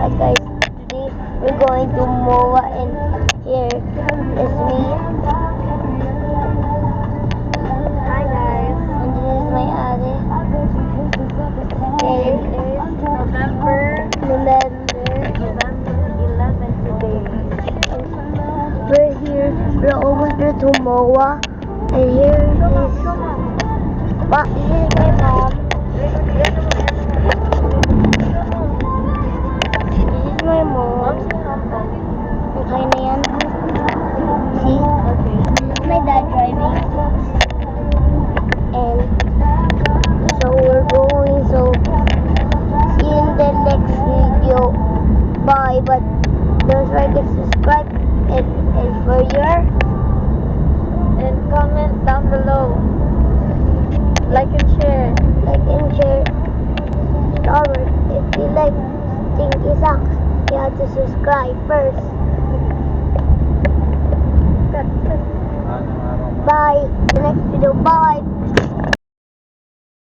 Hi guys, today we're going to MOA and here is me. Hi guys. And this is my ate. And it's November 11 today. We're here, we're almost there to MOA. And here is this is my mom. My mom. Okay na yan. See? My dad driving. And so we're going. So see you in the next video. Bye. But don't forget to subscribe and for your And comment down below. Like and share. like and share. Robert, if you like Stinky Socks, you have to subscribe first. Bye. The next video. Bye.